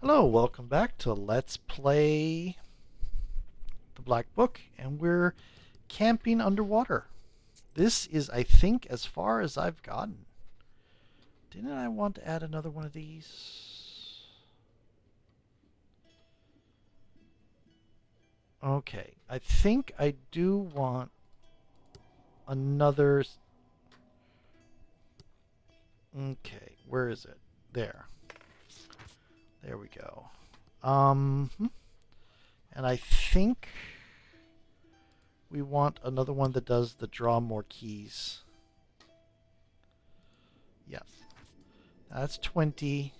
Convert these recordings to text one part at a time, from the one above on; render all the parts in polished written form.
Hello, welcome back to Let's Play the Black Book, and we're camping underwater. This is, I think, as far as I've gotten. Didn't I want to add another one of these? Okay, I think I do want another... Okay, where is it? There. There we go. And I think we want another one that does the draw more keys. Yes. That's 20.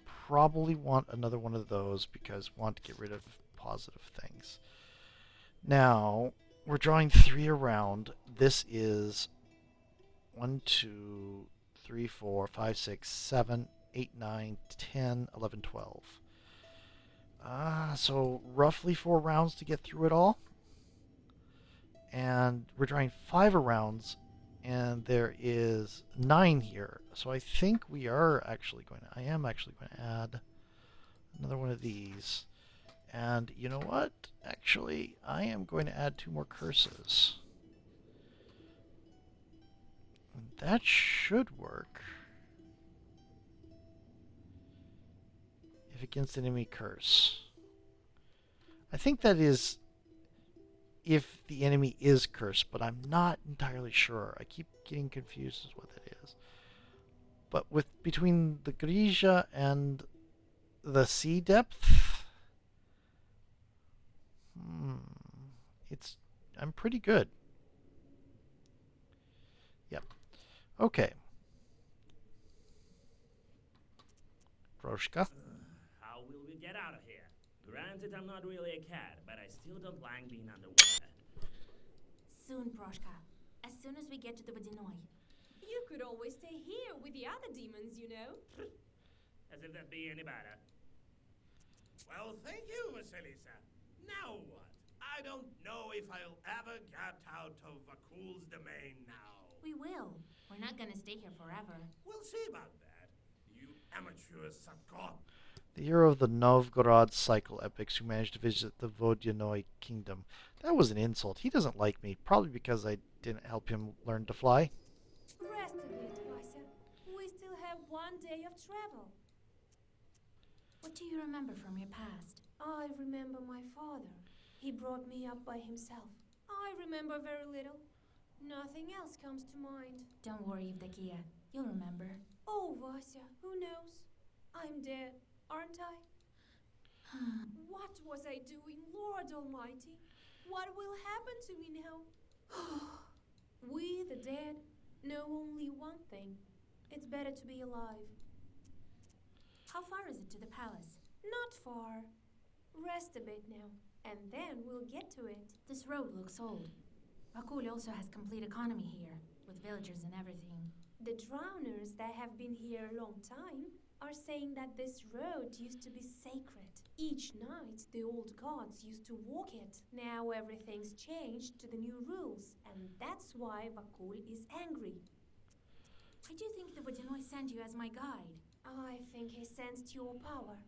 Probably want another one of those because I want to get rid of positive things. Now, we're drawing 3 around. This is 1, 2, 3, 4, 5, 6, 7, 8, 9, 10, 11, 12. So roughly 4 rounds to get through it all. And we're drawing 5 rounds, and there is 9 here. So I think we are actually going to, I am actually going to add another one of these. And you know what? Actually, I am going to add 2 more curses. And that should work. If against enemy curse. I think that is if the enemy is cursed, but I'm not entirely sure. I keep getting confused as what that is. But with between the Grija and the sea depth, I'm pretty good. Yep. Okay. Proshka. How will we get out of here? Granted, I'm not really a cat, but I still don't like being underwater. Soon, Proshka. As soon as we get to the Vodinoi. You could always stay here with the other demons, you know. As if that'd be any better. Well, thank you, Vasilisa. Now what? I don't know if I'll ever get out of Vakul's domain now. We will. We're not gonna stay here forever. We'll see about that. You amateur subcon. The hero of the Novgorod cycle epics who managed to visit the Vodyanoi kingdom. That was an insult. He doesn't like me, probably because I didn't help him learn to fly. Rest a bit, Vasya. We still have 1 day of travel. What do you remember from your past? I remember my father. He brought me up by himself. I remember very little. Nothing else comes to mind. Don't worry, Evdokia. You'll remember. Oh, Vasya, who knows? I'm dead, aren't I? What was I doing, Lord Almighty? What will happen to me now? We, the dead, know only one thing. It's better to be alive. How far is it to the palace? Not far. Rest a bit now, and then we'll get to it. This road looks old. Vakul also has complete economy here, with villagers and everything. The drowners that have been here a long time are saying that this road used to be sacred. Each night, the old gods used to walk it. Now everything's changed to the new rules, and that's why Vakul is angry. Why do you think the Vodinoi sent you as my guide? I think he sensed your power.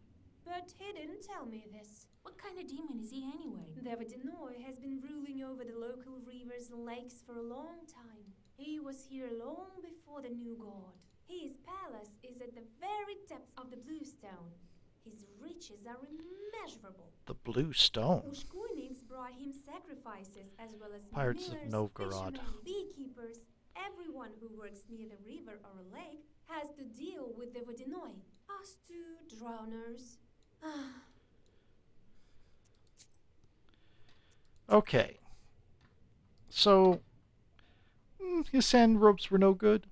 But he didn't tell me this. What kind of demon is he anyway? The Vodinoi has been ruling over the local rivers and lakes for a long time. He was here long before the new god. His palace is at the very depths of the Blue Stone. His riches are immeasurable. The Blue Stone. Ushkuiniks brought him sacrifices as well as Pirates of millers, Novgorod. fishermen, beekeepers. Everyone who works near the river or a lake has to deal with the Vodinoi. Us two drowners. Okay. So, his sand ropes were no good.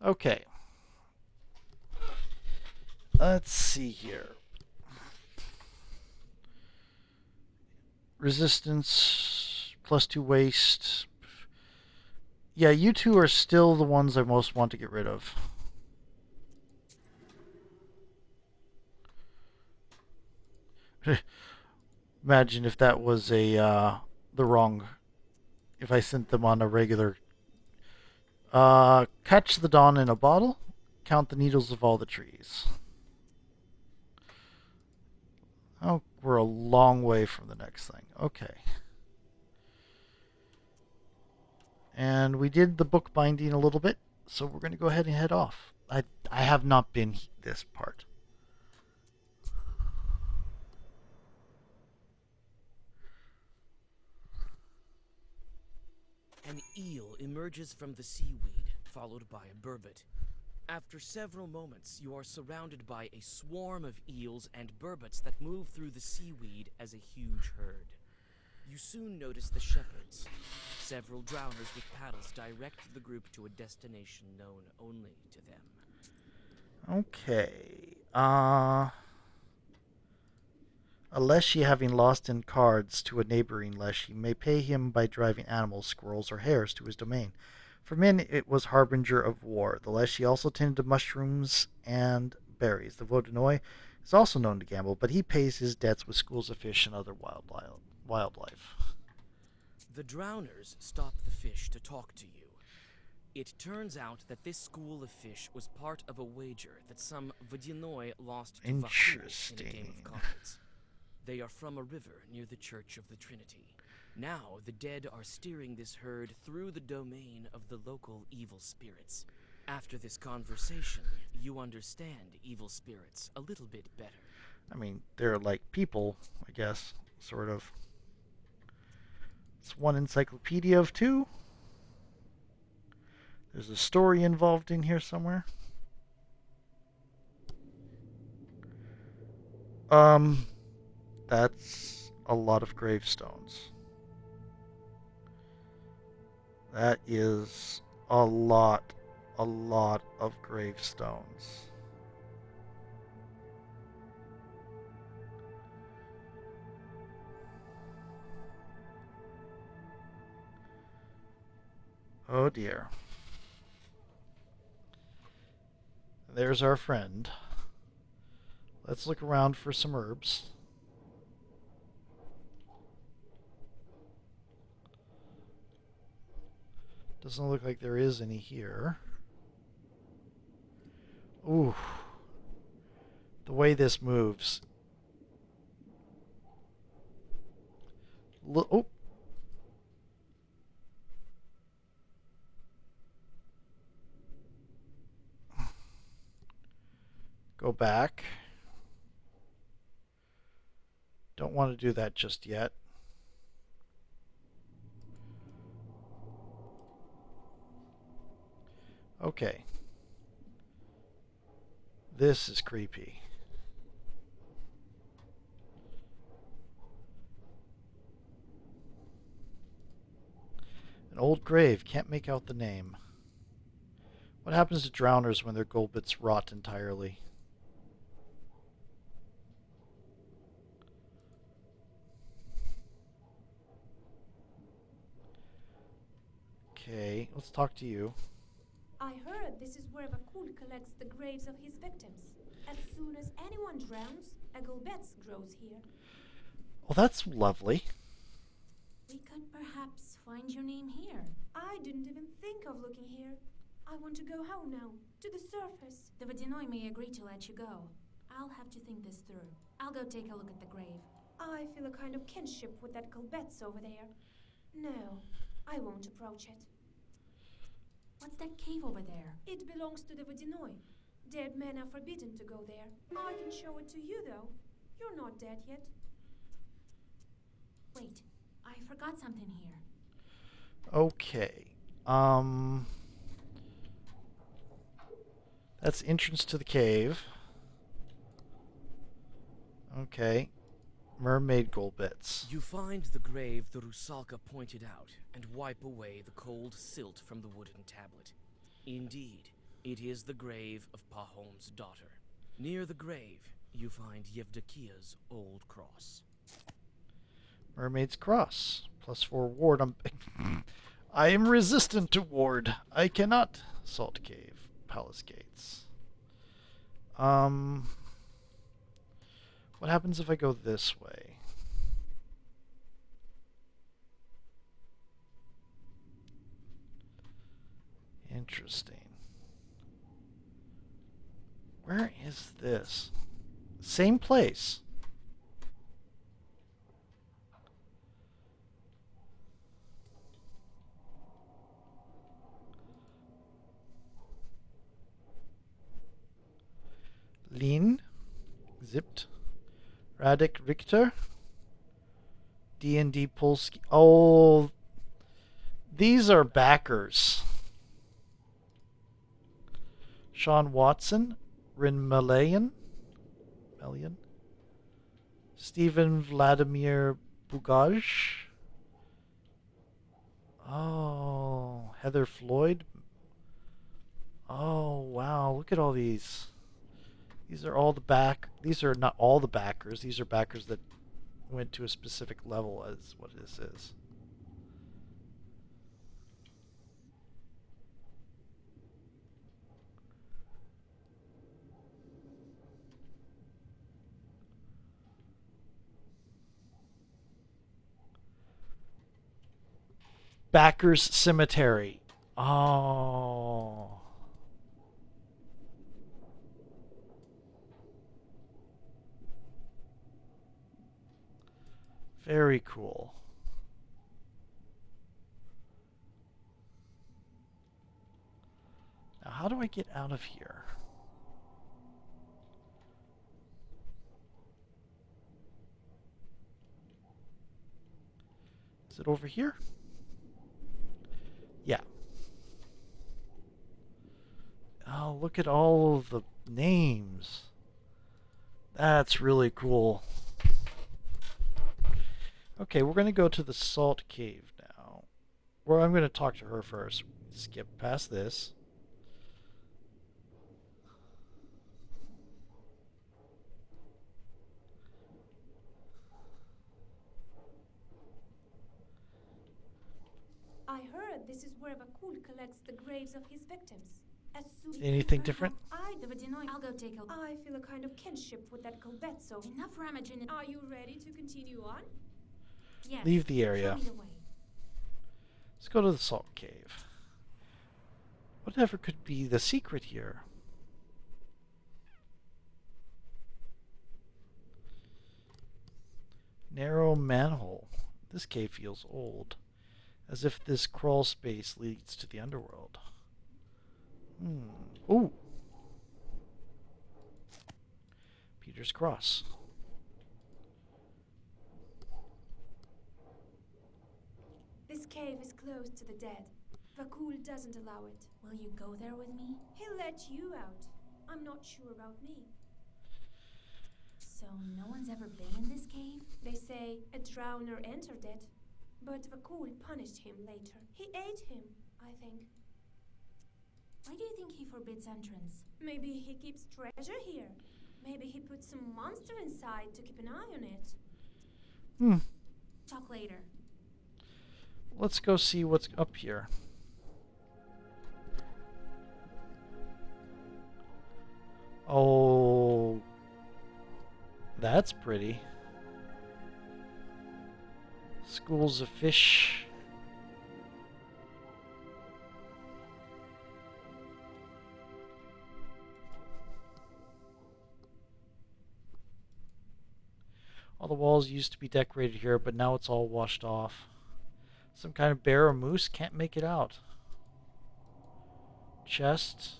Okay. Let's see here. Resistance, +2 waste. Yeah, you two are still the ones I most want to get rid of. Imagine if that was the wrong... If I sent them on a regular... catch the dawn in a bottle. count the needles of all the trees. Oh, we're a long way from the next thing. Okay. And we did the bookbinding a little bit, so we're going to go ahead and head off. I have not been this part. An eel emerges from the seaweed, followed by a burbot. After several moments, you are surrounded by a swarm of eels and burbots that move through the seaweed as a huge herd. You soon notice the shepherds. Several drowners with paddles direct the group to a destination known only to them. Okay. A Leshy having lost in cards to a neighboring Leshy may pay him by driving animals, squirrels, or hares to his domain. For men, it was harbinger of war. The Leshy also tended to mushrooms and berries. The Vodanoy is also known to gamble, but he pays his debts with schools of fish and other wildlife. The drowners stop the fish to talk to you. It turns out that this school of fish was part of a wager that some Vodanoy lost to Vakul in a game of cards. They are from a river near the Church of the Trinity. Now, the dead are steering this herd through the domain of the local evil spirits. After this conversation, you understand evil spirits a little bit better. I mean, they're like people, I guess, sort of. It's one encyclopedia of two. There's a story involved in here somewhere. That's a lot of gravestones. That is a lot of gravestones. Oh dear. There's our friend. Let's look around for some herbs. Doesn't look like there is any here. Ooh. The way this moves. Oh. Go back. Don't want to do that just yet. Okay. This is creepy. An old grave. Can't make out the name. What happens to drowners when their gold bits rot entirely? Okay, let's talk to you. I heard this is where Vakul collects the graves of his victims. As soon as anyone drowns, a Golbetz grows here. Well, that's lovely. We could perhaps find your name here. I didn't even think of looking here. I want to go home now, to the surface. The Vodanoy may agree to let you go. I'll have to think this through. I'll go take a look at the grave. I feel a kind of kinship with that Golbetz over there. No, I won't approach it. What's that cave over there? It belongs to the Vodanoy. Dead men are forbidden to go there. I can show it to you, though. You're not dead yet. Wait, I forgot something here. Okay. That's the entrance to the cave. Okay. Mermaid gold bits. You find the grave the Rusalka pointed out and wipe away the cold silt from the wooden tablet. Indeed, it is the grave of Pahom's daughter. Near the grave, you find Yevdokia's old cross. Mermaid's cross. +4 ward. I am resistant to ward. I cannot. Salt cave. Palace gates. What happens if I go this way? Interesting. Where is this? Same place. Lean, Zipped, Radek Richter, D&D Polski. Oh, these are backers. Sean Watson, Rin Melian, Stephen Vladimir Bugaj. Oh, Heather Floyd. Oh, wow, look at all these. These are all the these are not all the backers. These are backers that went to a specific level, as what this is. Backers Cemetery. Oh. Very cool. Now, how do I get out of here? Is it over here? Yeah. Oh, look at all of the names. That's really cool. Okay, we're going to go to the Salt Cave now. Well, I'm going to talk to her first. Skip past this. I heard this is where Vakul collects the graves of his victims. As soon Anything different? The Vadinoi. I'll go take a. I feel a kind of kinship with that Kolbetso. Enough ramaging. Are you ready to continue on? Yes. Leave the area. Show me the way. Let's go to the Salt Cave. Whatever could be the secret here? Narrow manhole. This cave feels old. As if this crawl space leads to the underworld. Ooh. Peter's Cross. This cave is closed to the dead. Vakul doesn't allow it. Will you go there with me? He'll let you out. I'm not sure about me. So no one's ever been in this cave? They say a drowner entered it, but Vakul punished him later. He ate him, I think. Why do you think he forbids entrance? Maybe he keeps treasure here. Maybe he put some monster inside to keep an eye on it. Talk later. Let's go see what's up here. Oh, that's pretty. Schools of fish. All the walls used to be decorated here, but now it's all washed off. Some kind of bear or moose? Can't make it out. Chest.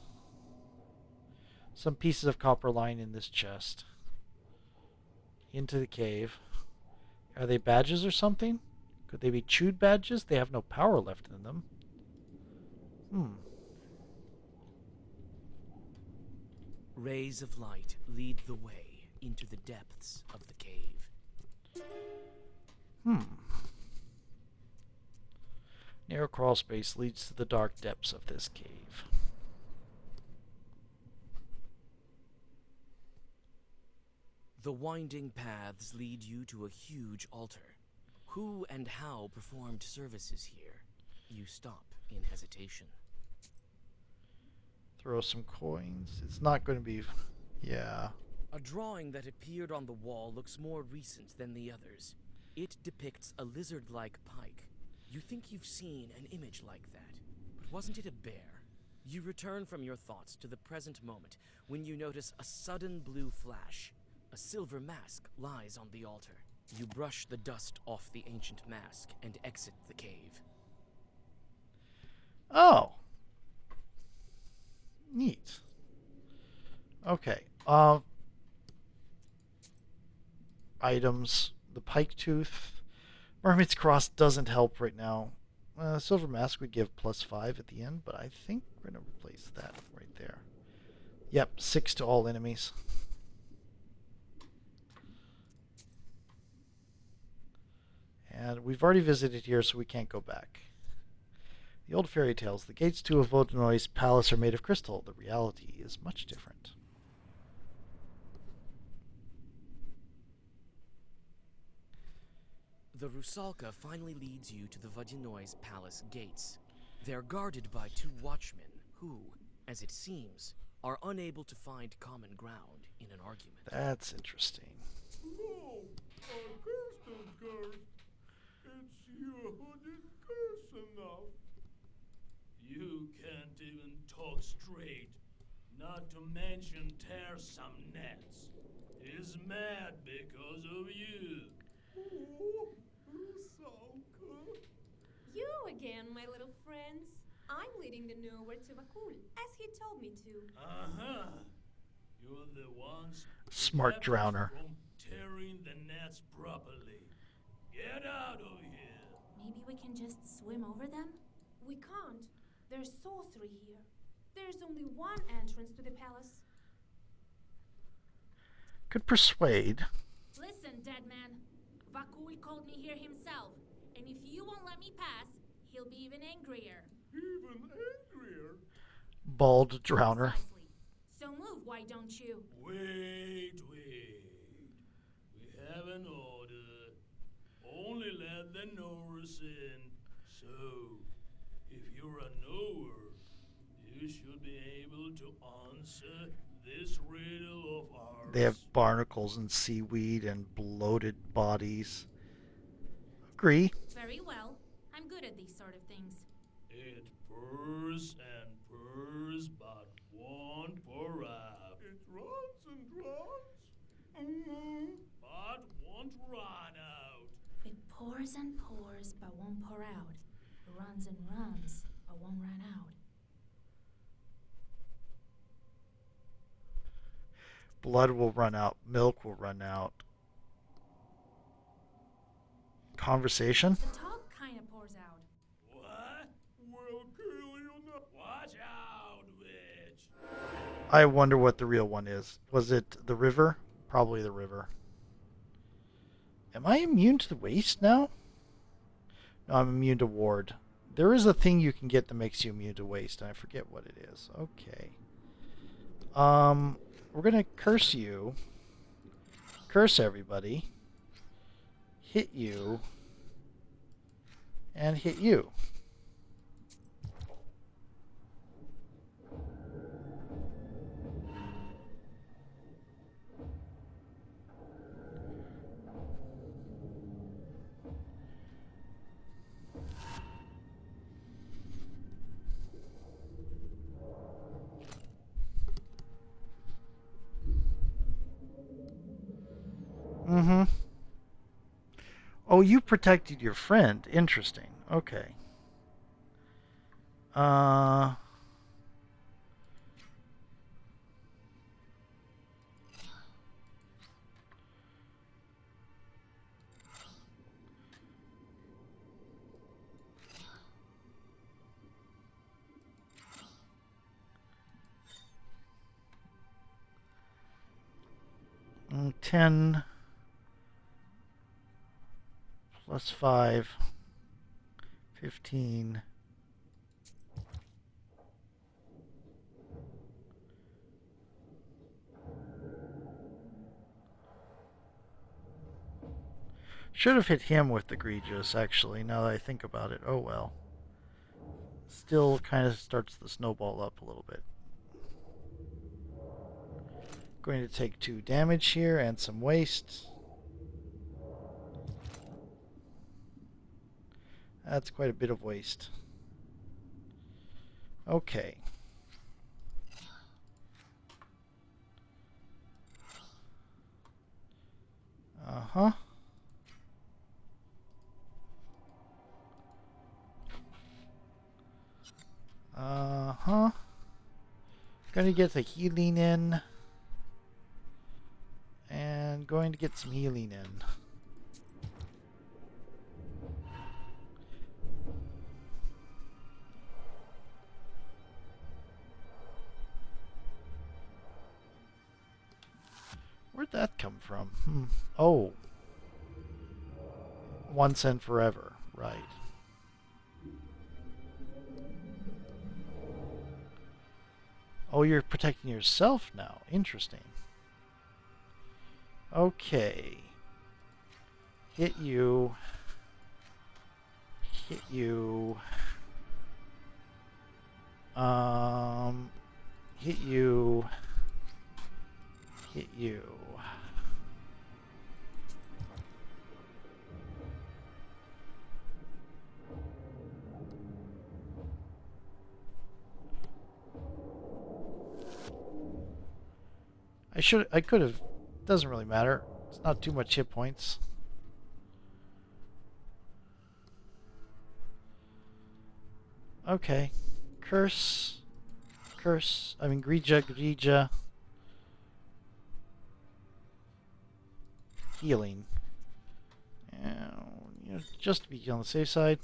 Some pieces of copper line in this chest. Into the cave. Are they badges or something? Could they be chewed badges? They have no power left in them. Rays of light lead the way into the depths of the cave. Narrow crawl space leads to the dark depths of this cave. The winding paths lead you to a huge altar. Who and how performed services here? You stop in hesitation. Throw some coins. It's not going to be... Yeah. A drawing that appeared on the wall looks more recent than the others. It depicts a lizard-like pike. You think you've seen an image like that, but wasn't it a bear? You return from your thoughts to the present moment when you notice a sudden blue flash. A silver mask lies on the altar. You brush the dust off the ancient mask and exit the cave. Oh. Neat. Okay. Items. The pike tooth. Mermaid's cross doesn't help right now. Silver mask would give +5 at the end, but I think we're going to replace that right there. Yep, 6 to all enemies. And we've already visited here, so we can't go back. The old fairy tales. The gates to Vodanoi's palace are made of crystal. The reality is much different. The Rusalka finally leads you to the Vodanoi's palace gates. They're guarded by 2 watchmen who, as it seems, are unable to find common ground in an argument. That's interesting. Hello, cursed and cursed. It's you who did curse enough. You can't even talk straight, not to mention tear some nets. He's mad because of you. Oh, Rusalka. You again, my little friends. I'm leading the nowhere to Vakul, as he told me to. Uh-huh. You're the ones who Smart kept us drowner. from tearing the nets properly. Get out of here. Maybe we can just swim over them? We can't. There's sorcery here. There's only one entrance to the palace. Could persuade. Listen, dead man. Vakul called me here himself, and if you won't let me pass, he'll be even angrier. Even angrier? Bald drowner. Precisely. So move, why don't you? Wait. We have an order. Only let the knowers in. So, if you're a knower, you should be able to answer this riddle of ours. They have barnacles and seaweed and bloated bodies. Agree. Very well. I'm good at these sort of things. It purrs and purrs, but won't pour out. It runs and runs, but won't run out. It pours and pours, but won't pour out. It runs and runs, but won't run out. Blood will run out. Milk will run out. Conversation? The talk kind of pours out. What? We'll kill you now. Watch out, witch. I wonder what the real one is. Was it the river? Probably the river. Am I immune to the waste now? No, I'm immune to ward. There is a thing you can get that makes you immune to waste, and I forget what it is. Okay. We're gonna curse you. Curse everybody. Hit you. And hit you. Mm-hmm. Oh, you protected your friend. Interesting. Okay. Uh... 10 plus 5, 15. Should have hit him with the Egregious, actually, now that I think about it. Oh well. Still kind of starts the snowball up a little bit. Going to take 2 damage here and some waste. That's quite a bit of waste. Okay. Huh? Huh? Gonna get the healing in. And going to get some healing in. Where'd that come from? Oh. Once and forever. Right. Oh, you're protecting yourself now. Interesting. Okay. Hit you. Hit you. Hit you. Hit you. I could have. Doesn't really matter. It's not too much hit points. Okay. Curse. Curse. I mean, Grija, Grija. Healing. And, just to be on the safe side.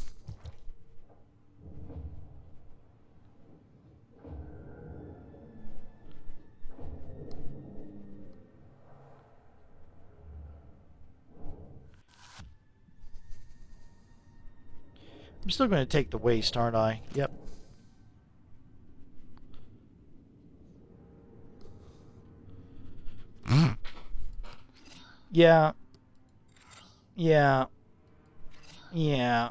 I'm still going to take the waste, aren't I? Yep. Yeah. Yeah. Yeah.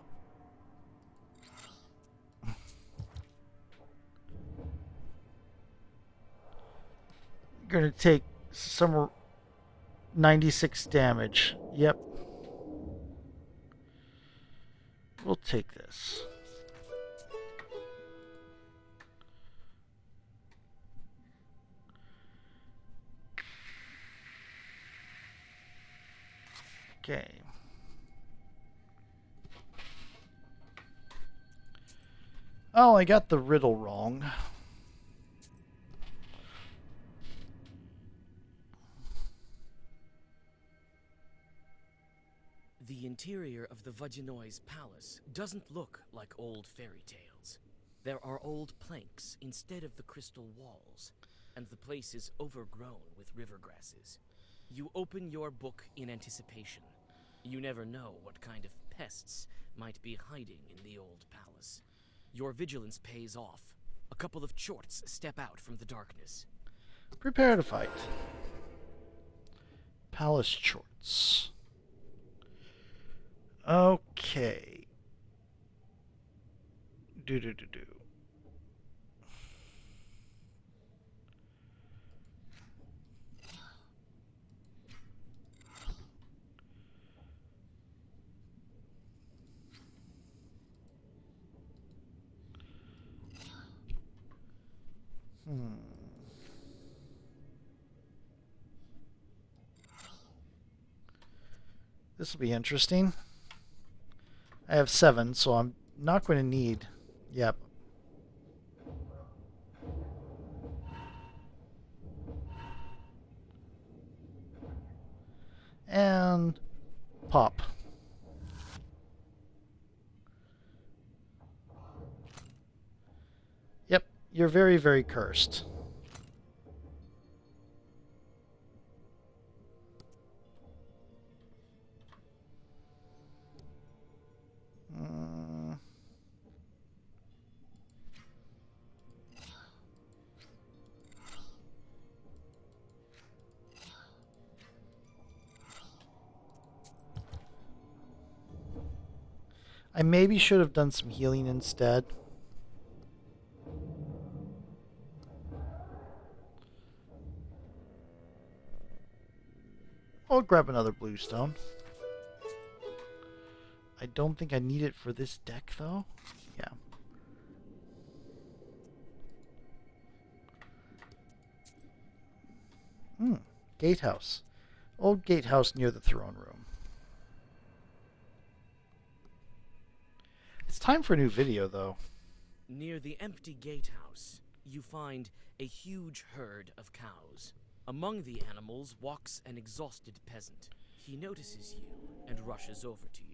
Going to take some 96 damage. Yep. We'll take this. Okay. Oh, I got the riddle wrong. The interior of the Vodinoi's palace doesn't look like old fairy tales. There are old planks instead of the crystal walls, and the place is overgrown with river grasses. You open your book in anticipation. You never know what kind of pests might be hiding in the old palace. Your vigilance pays off. A couple of chorts step out from the darkness. Prepare to fight. Palace chorts. Okay. Do. This will be interesting. I have 7, so I'm not going to need... Yep. And... pop. Yep, you're very, very cursed. I maybe should have done some healing instead. I'll grab another blue stone. I don't think I need it for this deck, though. Yeah. Gatehouse. Old gatehouse near the throne room. It's time for a new video, though. Near the empty gatehouse, you find a huge herd of cows. Among the animals walks an exhausted peasant. He notices you and rushes over to you.